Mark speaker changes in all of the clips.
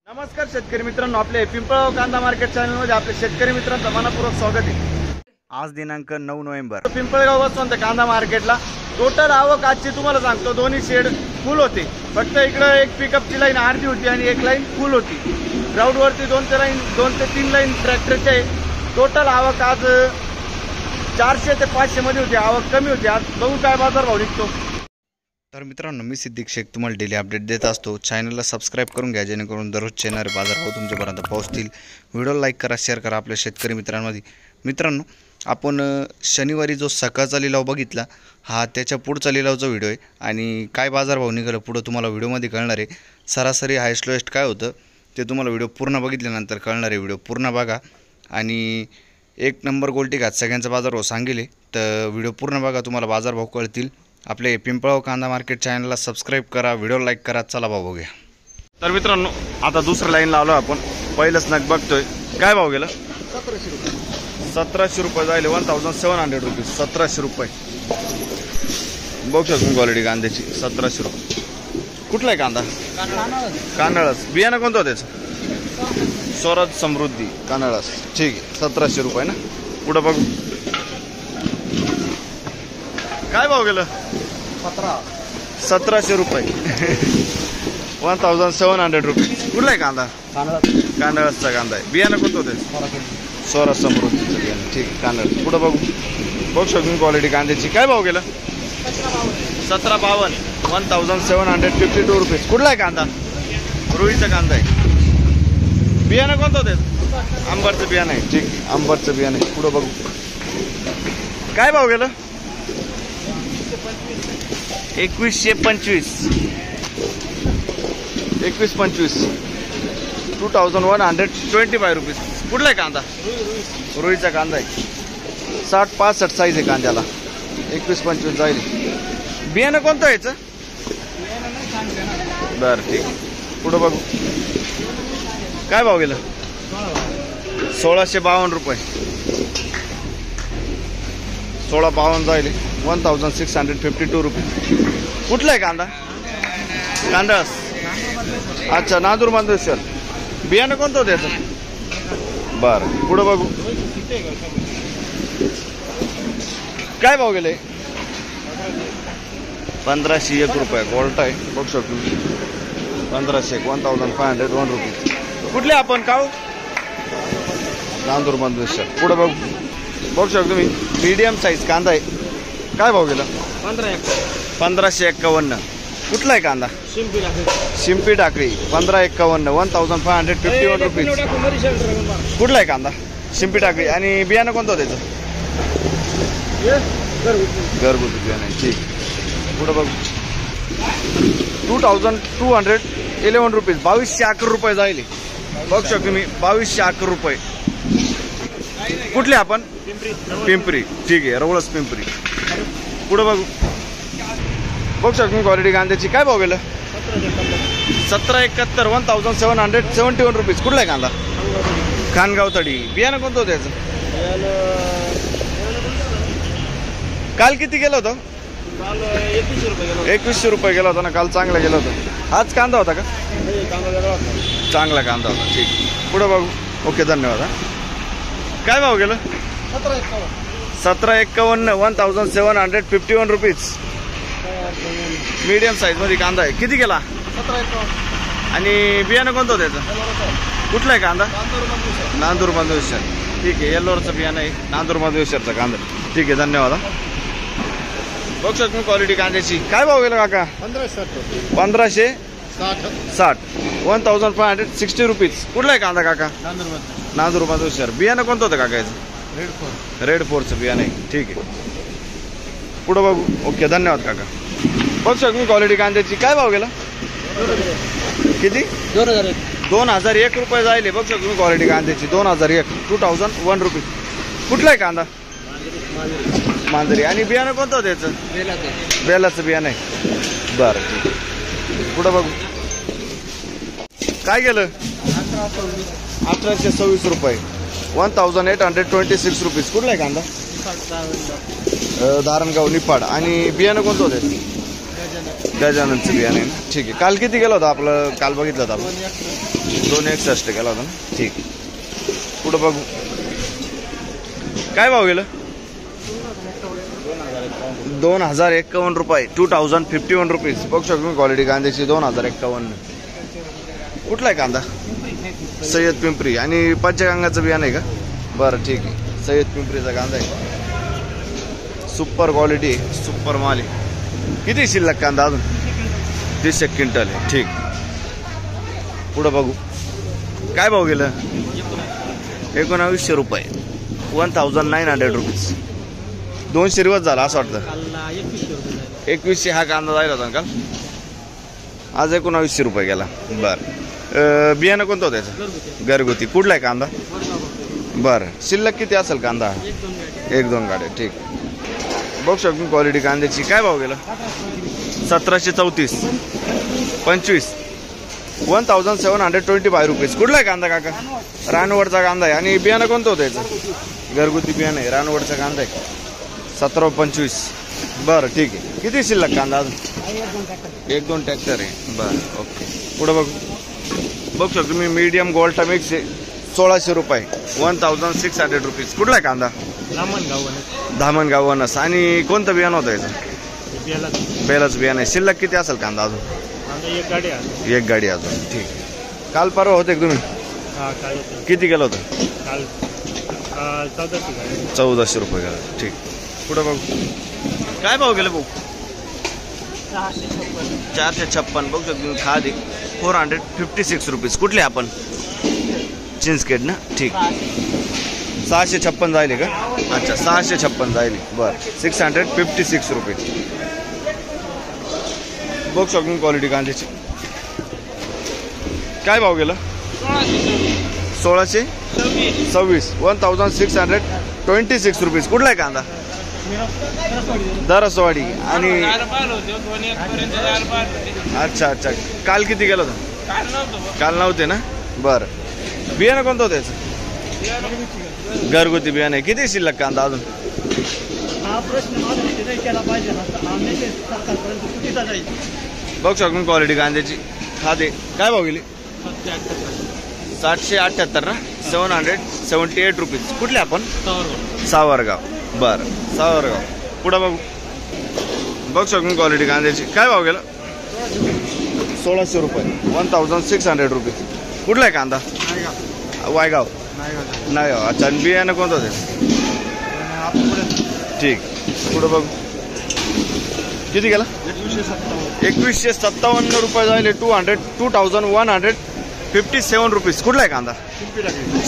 Speaker 1: नमस्कार शेतकरी मित्रांनो, आपले पिंपळगाव कांदा मार्केट चॅनलमध्ये आपले शेतकरी मित्रांचं मनपूर्वक स्वागत आहे। आज दिनांक 9 नोव्हेंबर, पिंपळगाव वसंत कांदा मार्केटला टोटल आवक आजची तुम्हाला सांगतो, दोन्ही शेड फुल होते। फक्त इकडे एक पिकअपची लाईन अर्धी होती आणि एक लाईन फुल होती। ग्राउंडवरती 2 ते 3 लाईन ट्रॅक्टरचे आहे। टोटल आवक आज 400 ते 500 मध्ये होती, आवक कमी होती। आज बघू काय बाजार भाव निघतो। तर मित्रांनो, मी सिद्दीक शेख तुम्हाला डेली अपडेट देत असतो। चॅनलला सबस्क्राईब करून घ्या, जेणेकरून दररोजचे येणारे बाजारभाव तुमच्यापर्यंत पोहोचतील। व्हिडिओ लाईक करा, शेअर करा आपल्या शेतकरी मित्रांमध्ये। मित्रांनो, आपण शनिवारी जो सकाळचा लिलाव बघितला, हा त्याच्या पुढचा लिलावचा व्हिडिओ आहे आणि काय बाजारभाव निघाला पुढं तुम्हाला व्हिडिओमध्ये कळणार आहे। सरासरी हायस्ट लोएस्ट काय होतं ते तुम्हाला व्हिडिओ पूर्ण बघितल्यानंतर कळणार आहे। व्हिडिओ पूर्ण बघा आणि एक नंबर गोल्टी घात सगळ्यांचा बाजारभाव सांगितले, तर व्हिडिओ पूर्ण बघा, तुम्हाला बाजारभाव कळतील। आपले पिंपळगाव कांदा मार्केट चॅनलला सबस्क्राईब करा, व्हिडिओ लाईक करा। चला भाव बघूया। तर मित्रांनो, आता दुसरं लाईन लावलो आपण। पहिलंच नग बघतोय, काय भाव गेला? 1700 रुपये जायले, 1700 रुपीज, 1700 रुपये। बघू शकतो क्वालिटी कांद्याची, 1700 रुपये। कुठला आहे कांदा? कांदळस। बियाणं कोणतं त्याचं? स्वराज समृद्धी कांदळस, ठीक आहे। 1700 रुपये ना। पुढं बघू काय भाव गेलं? 1700 रुपये, 1700 रुपीज। कुठला आहे कांदा? कांदळसचा कांदा आहे। बियाणं कोणतं होतं? स्वराज समृद्धीचं बियाणं, ठीक आहे। कांदळस। पुढं बघू शकतो क्वालिटी कांद्याची, काय भाव गेलं? 1752, 1752 रुपीज। कुठला आहे कांदा? रुईचा कांदा आहे। बियाणं कोणतं होतं? अंबरचं बियाणं आहे, ठीक आहे। अंबरचं बियाणं आहे। पुढं बघू काय भाव गेलं? 2125, 2125, 2125 रुपीज। कुठला आहे कांदा? रुईचा कांदा आहे। 60-65 साईज आहे कांद्याला, 21-25 जाईल। बियाणं कोणतं आहे याचं? बरं, ठीक आहे। पुढं बघू काय भाव गेलं? 1652 रुपये, 1652 जाईल, 1652 रुपीज। कुठला आहे कांदा? कांदळस, अच्छा। नांदूर मांजरेश्वर। बियाणं कोणतं होतं याचं? बरं, पुढं बघू काय भाव गेले? 1501 रुपये गोल्ट आहे, बघू शकतो। 1501, 1501 रुपीज। कुठले आपण काऊ? नांदूर मांजरेश्वर। पुढं बघू शकतो मी, मीडियम साईज कांदा आहे। काय भाव गेला? 1551। कुठला आहे कांदा? शिंपी टाकळी, 1551, 1551 रुपीज। कुठला आहे कांदा? शिंपी टाकळी। आणि बियाणं कोणतं होतं त्याचं? घरगुती बियाणं आहे, ठीक। पुढं बघू 2211 रुपीज, 2211 रुपये जाईल, बघू शकतो मी। 2211 रुपये। कुठले आपण? पिंपरी, ठीक आहे। रवळस पिंपरी। पुढं बघू शकतो क्वालिटी कांद्याची, काय भाव गेलं? 1771, 1771 रुपीज। कुठला आहे कांदा? खानगाव तडी। बियाणं कोणतं होतं याचं? काल किती गेलं होतं? 2100 रुपये गेला होता ना काल, चांगला गेला होता। आज कांदा होता का? चांगला कांदा होता, ठीक। पुढं बघू, ओके, धन्यवाद। काय भाव गेलं? 1751, 1751 रुपीज। मीडियम साईज मध्ये कांदा आहे। किती गेला? 1751। आणि बियाणं कोणतं होतं त्याचं? कुठला आहे कांदा? नांदूर मांजरेश्वर, ठीक आहे। येल्लोरचं बियाणं आहे, नांदूर मांजरेश्वरचा कांदा, ठीक आहे। धन्यवाद। बघू शकतो क्वालिटी कांद्याची, काय भाव गेला काका? 1560, 1560 रुपीज। कुठला आहे कांदा काका? नांदूर मांजरेश्वर। बियाणं कोणतं होतं काका याचं? रेड 4चं बियाणं आहे, ठीक आहे। पुढं बघू, ओके, धन्यवाद काका। बघू शकतो क्वालिटी कांद्याची, काय भाव गेला? किती? 2001 रुपये जाईल, बघू शकतो क्वालिटी कांद्याची, 2001 रुपीज। कुठला आहे कांदा? मांजरी। आणि बियाणं कोणतं होतं त्याचं? बेलाचं बियाणं आहे, बरं, ठीक आहे। पुढं बघू काय गेलं? 1826 रुपये, 1826 रुपीज। कुठला आहे कांदा? धारणगाव निपाड। आणि बियाणं कोणतं होतं? गजाननचं बियाणे ना, ठीक आहे. काल किती गेला होता आपलं? काल बघितलं होतं आपण 261 गेला होता ना, ठीक आहे. पुढं बघू काय भाव गेलं? 2051 रुपये, 2051 रुपीज. बघू शकतो क्वालिटी कांद्याची 2051. कुठला आहे कांदा? सय्यद पिंपरी. आणि पंचगंगाचं बियाणं आहे का? बरं ठीक आहे. सय्यद पिंपरीचा कांदा आहे, सुपर क्वालिटी, सुपर माल आहे. किती शिल्लक कांदा अजून? 30 क्विंटल आहे, ठीक. पुढं बघू काय भाव गेलं? 1900 रुपये, 1900 रुपीज. 200 दिवस झाला असं वाटतं. 2100 हा कांदा जायला होता काल, आज 1900 रुपये गेला. बरं, बियाणं कोणतं होतं त्याचं? घरगुती. कुठला आहे कांदा? बरं, शिल्लक किती असेल कांदा? 1-2 गाड्या, ठीक. बघू शकतो क्वालिटी कांद्याची. काय भाव गेला? 1734, 25, 1725 रुपीज. कुठला आहे कांदा काका? रानवडचा कांदा आहे. आणि बियाणं कोणतं होतं याचं? घरगुती बियाणं आहे, रानवडचा कांदा आहे, 1725. बरं ठीक आहे. किती शिल्लक कांदा अजून? 1-2 ट्रॅक्टर आहे, बरं ओके. पुढं बघू शकतो मी मीडियम गोल्टा मिक्स आहे, 1600 रुपये, 1600 रुपीज. कुठला आहे कांदा? धामणगाव वनस. आणि कोणतं बियाणं होतं याचं? बेलाचं बियाणं आहे. शिल्लक किती असेल कांदा अजून? एक गाडी अजून, ठीक. काल परवा होते तुम्ही? किती गेलं होतं? 1400 रुपये गेला, ठीक. पुढं बघू काय भाव गेलं भाऊ? 456. बघू शकतो खाद आहे, 456 रुपीज. कुठले आपण? चिंचखेड ना, ठीक. 656 जायले का? अच्छा, 656 जायले, बरं. 656 रुपीज. बघू शकतो क्वालिटी कांद्याची. काय भाव गेला? 1626, 1626 रुपीज. कुठला आहे कांदा? दरसवाडी. आणि अच्छा अच्छा, काल किती गेलं होतं? काल नव्हते ना, बरं. बियाणं कोणतं होतं याचं? घरगुती बियाणं आहे. किती शिल्लक कांदा अजून? बघू शकतो क्वालिटी कांद्याची. खादे काय भाव गेली? 778 ना, 778 रुपीज. कुठले आपण? सावरगाव, बरं सावरगाव. पुढं बघू शकतो क्वालिटी कांद्याची. काय भाव गेला? 1600 रुपये, 1600 रुपीज. कुठला आहे कांदा? वायगाव, नायगाव. अच्छा, आणि बियाणं कोणतं होतं? ठीक. पुढं बघू किती गेला? 2157 रुपये जायले, 2157 रुपीज. कुठला आहे कांदा?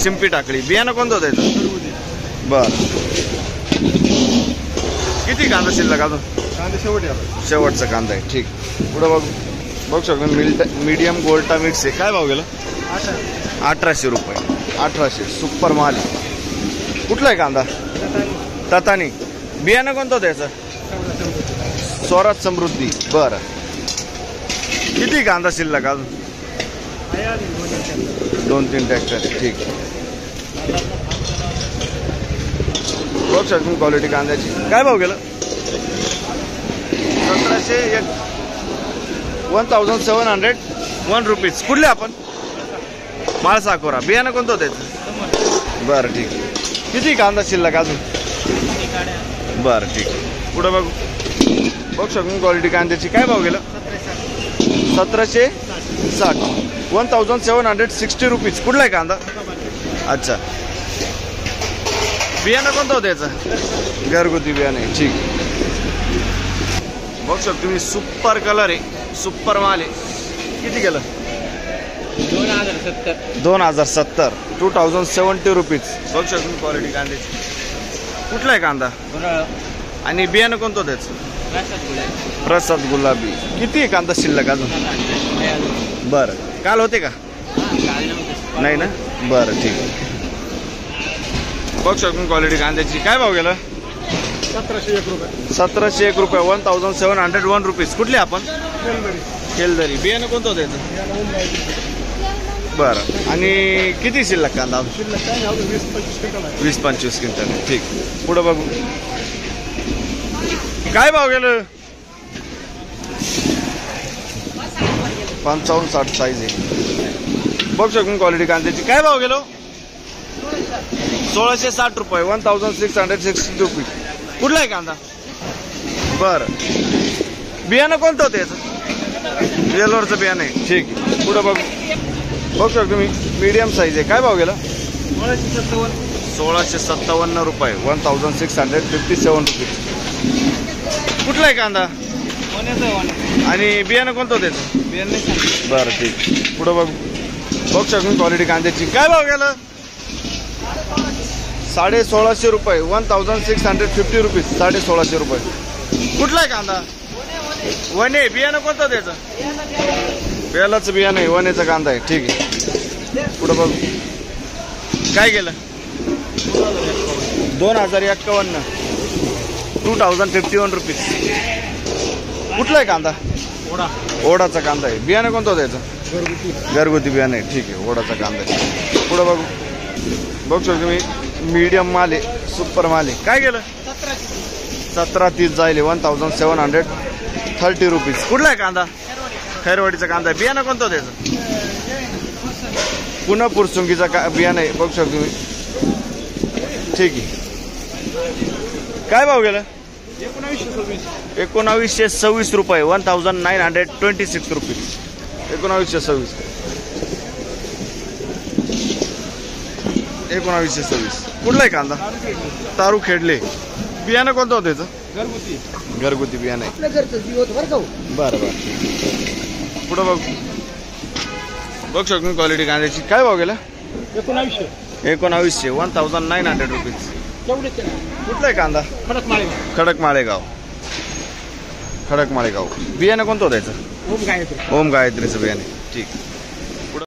Speaker 1: शिंपी टाकळी. बियाणं कोणतं होतं याचं? बरं. किती कांदा शिल्लक अजून? शेवटचा कांदा आहे, ठीक. पुढं बघू शकतो मीडियम गोल्टा मिक्स आहे. काय भाव गेला? 1800 रुपये, 1800. सुपर माल. कुठला आहे कांदा? ततानी. बियाणं कोणतं होतं याचं? स्वराज समृद्धी, बरं. किती कांदा शिल्लक अजून? 2-3 ट्रॅक्टर, ठीक. बघू शकतो क्वालिटी कांद्याची. काय भाव गेलं? 1701, 1701 रुपीज. कुठले आपण? माळसाकोरा. बियाणं कोणतं होतं याचं? बरं ठीक. किती कांदा शिल्लक अजून? बरं ठीक. पुढं बघू शकतो क्वालिटी कांद्याची. काय भाव गेलं? 1760, 1760 रुपीज. कुठला आहे कांदा? अच्छा, बियाणं कोणतं होतं याचं? घरगुती बियाणं आहे, ठीक. बघू शकतो तुम्ही सुपर कलर आहे, सुपर माल आहे. किती गेलं? 2070, 2070 रुपीज. बघू शकतो क्वालिटी कांद्याची. कुठला आहे कांदा? आणि बियाणं कोणतं होतं याचं? प्रसाद गुलाबी. किती आहे कांदा शिल्लक अजून? बरं. काल होते का? नाही ना, बरं ठीक. बघू शकतो क्वालिटी कांद्याची. काय भाव गेला? 1701 रुपये, 1701 रुपीज. कुठले आपण? खेलदरी. बियाणं कोणतं होतं याचं? बरं. आणि किती शिल्लक कांदा? 20-25 क्विंटल, ठीक. पुढं बघू काय भाव गेलं? 55-60 साईज आहे. बघू शकून क्वालिटी कांद्याची. काय भाव गेलो? 1660 रुपये. 1660 रुपये. कुठला आहे कांदा? बरं. बियाणं कोणतं होतं याचं? येलोरचं बियाणं आहे. ठीक आहे. पुढं बघू शकतो तुम्ही मीडियम साईज आहे. काय भाव गेला? 1657 रुपये. 1657 रुपये. कुठला आहे कांदा? आणि बियाणं कोणतं होतं त्याचं? बरं ठीक. पुढं बघू शकतो क्वालिटी कांद्याची. काय भाव गेला? 1650 रुपये. 1650 रुपीज. 1650 रुपये. कुठला आहे कांदा? वने. बियाणं कोणतं त्याचं? बेलाचं बियाणं आहे. वनेचा कांदा आहे. ठीक आहे. पुढं बघू काय गेलं? 2051. 2051 रुपीज. कुठला आहे कांदा? ओढाचा कांदा आहे. बियाणं कोणतं होतं याचं? घरगुती बियाणं आहे. ठीक आहे. ओढाचा कांदा आहे. पुढं बघू शकतो तुम्ही मीडियम माल आहे. सुपर माल आहे. काय गेलं? 1730 जाईल. 1730 रुपीज. कुठला आहे कांदा? खैरवाडीचा कांदा आहे. बियाणं कोणतं होतं याचं? पुन्हा पुरसुंगीचा बियाणं आहे. बघू शकतो तुम्ही. ठीक आहे. काय भाव गेला? 1926 रुपये. 1926 रुपीज. 1926. 1926. कुठला आहे कांदा? तारू खेडले. बियाणं कोणतं होतं याचं? घरगुती बियाणं आहे. बरं. पुढं बघू शकतो क्वालिटी कांद्याची. काय भाव गेला? 1900. 1900 रुपीज. कुठला आहे कांदा? खडक माळेगाव. बियाणं कोणतं होतं याचं? ओम गायत्रीचं बियाणं. ठीक.